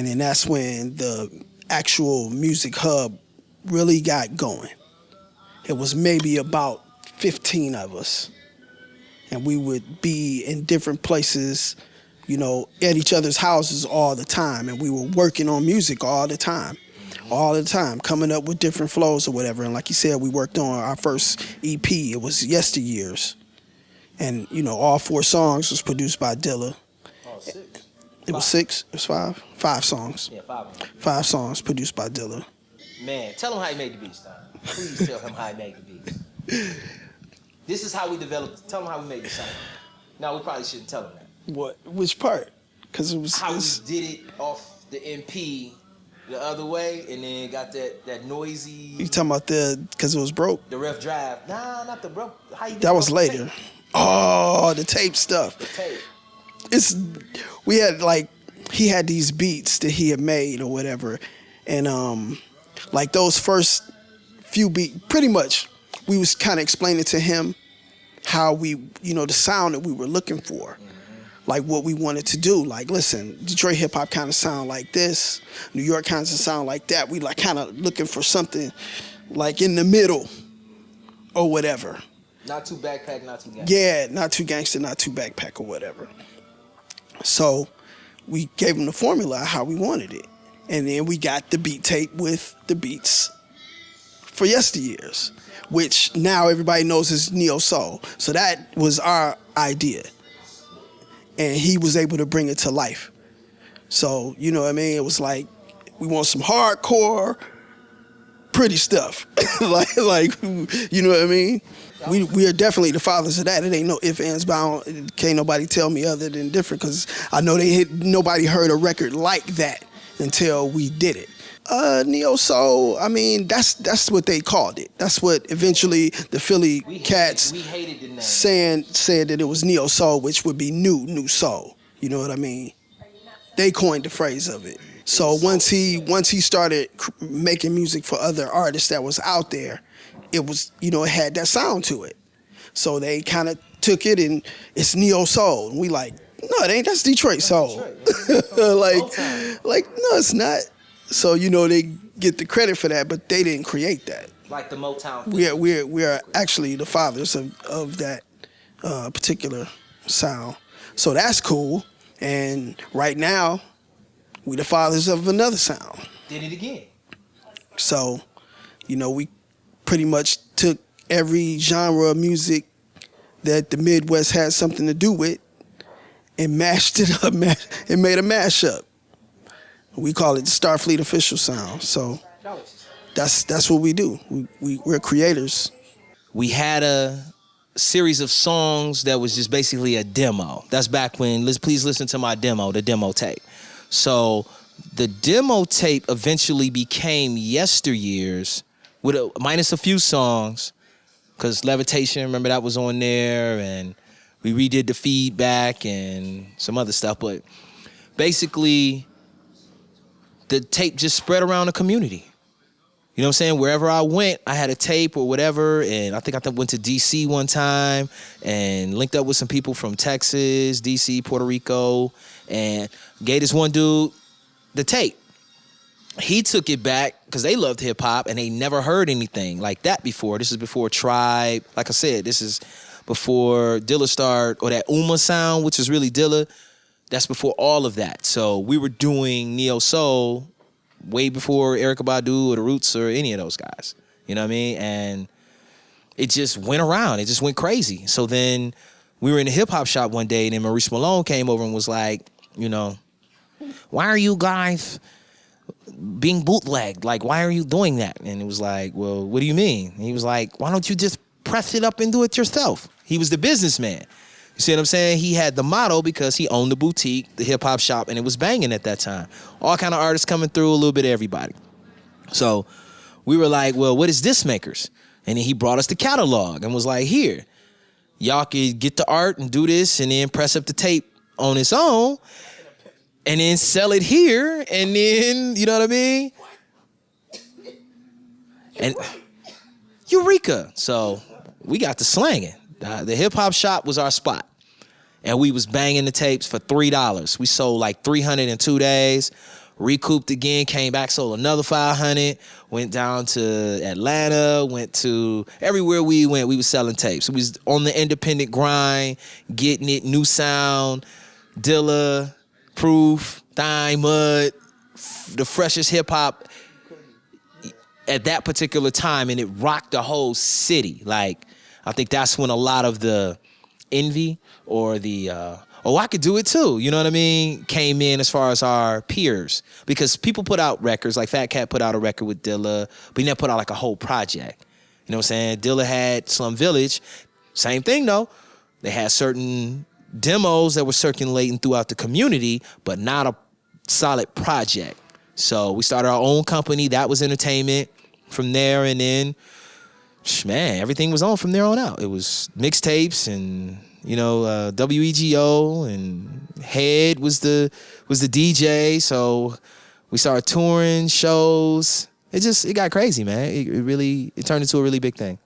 And then that's when the actual music hub really got going. It was maybe about 15 of us. And we would be in different places, you know, at each other's houses all the time. And we were working on music all the time, coming up with different flows or whatever. And like you said, we worked on our first EP. It was Yester Years. And, you know, all 4 songs was produced by Dilla. Oh, 6. It was 6? It was 5? 5 songs. Yeah, 5. 5 songs produced by Dilla. Man, tell him how he made the beats, Tom. Please tell him how he made the beats. This is how we developed. Tell him how we made the sound. No, we probably shouldn't tell him that. What? Which part? Because it was... How we did it off the MP the other way, and then got that noisy... You talking about because it was broke? The rough drive. Nah, not the broke. How you did that was the later. Tape? Oh, the tape stuff. The tape. We had like, he had these beats that he had made or whatever, and like those first few beats, pretty much, we was kind of explaining to him how we, you know, the sound that we were looking for, like what we wanted to do. Like, listen, Detroit hip hop kind of sound like this, New York kind of sound like that. We like kind of looking for something like in the middle or whatever. Not too backpack, not too gangsta. Yeah, not too gangster, not too backpack or whatever. So we gave him the formula of how we wanted it. And then we got the beat tape with the beats for Yester Years, which now everybody knows is Neo Soul. So that was our idea. And he was able to bring it to life. So, you know what I mean? It was like, we want some hardcore, pretty stuff. like, you know what I mean? We are definitely the fathers of that. It ain't no ifs, ands, bound. Can't nobody tell me other than different, because I know nobody heard a record like that until we did it. Neo Soul, I mean, that's what they called it. That's what eventually the Philly cats said that it was Neo Soul, which would be new soul. You know what I mean? They coined the phrase of it. So once he started making music for other artists that was out there, it was, you know, it had that sound to it. So they kind of took it and it's Neo Soul. And we like, no, it ain't. That's Detroit Soul. like, no, it's not. So, you know, they get the credit for that, but they didn't create that. Like the Motown. We are actually the fathers of that particular sound. So that's cool. And right now, we the fathers of another sound. Did it again. So, you know, we pretty much took every genre of music that the Midwest had something to do with and mashed it up and made a mashup. We call it the Starfleet official sound. So that's what we do. We're creators. We had a series of songs that was just basically a demo. That's back when, please listen to my demo, the demo tape. So the demo tape eventually became Yester Years with minus a few songs, because Levitation, remember that was on there, and we redid the feedback and some other stuff. But basically, the tape just spread around the community. You know what I'm saying? Wherever I went, I had a tape or whatever, and I think I went to D.C. one time and linked up with some people from Texas, D.C., Puerto Rico, and gave this one dude the tape. He took it back because they loved hip-hop and they never heard anything like that before. This is before Tribe. Like I said, this is before Dilla started, or that Uma sound, which is really Dilla. That's before all of that. So we were doing Neo Soul way before Erykah Badu or The Roots or any of those guys. You know what I mean? And it just went around. It just went crazy. So then we were in a hip-hop shop one day, and then Maurice Malone came over and was like, you know, why are you guys being bootlegged? Like, why are you doing that? And it was like, well, what do you mean? And he was like, why don't you just press it up and do it yourself? He was the businessman. You see what I'm saying? He had the motto because he owned the boutique, the hip-hop shop, and it was banging at that time. All kind of artists coming through, a little bit of everybody. So we were like, well, what is Disc Makers? And then he brought us the catalog and was like, here, y'all could get the art and do this and then press up the tape on its own and then sell it here, and then, you know what I mean? And Eureka. So we got to slanging. The hip-hop shop was our spot. And we was banging the tapes for $3. We sold like 300 in 2 days. recouped again, came back, sold another 500, went down to Atlanta, went to everywhere we went, we was selling tapes. We was on the independent grind, getting it, new sound, Dilla, Proof, Thine, Mud, the freshest hip hop at that particular time, and it rocked the whole city. Like, I think that's when a lot of the envy or the oh, I could do it too, you know what I mean, came in as far as our peers. Because people put out records, like Fat Cat put out a record with Dilla, but he never put out like a whole project. You know what I'm saying? Dilla had Slum Village, same thing though. They had certain demos that were circulating throughout the community, but not a solid project. So we started our own company, that was entertainment. From there, and then, man, everything was on from there on out. It was mixtapes and, you know, WEGO, and Head was the DJ. So we started touring shows. It got crazy, man. It turned into a really big thing.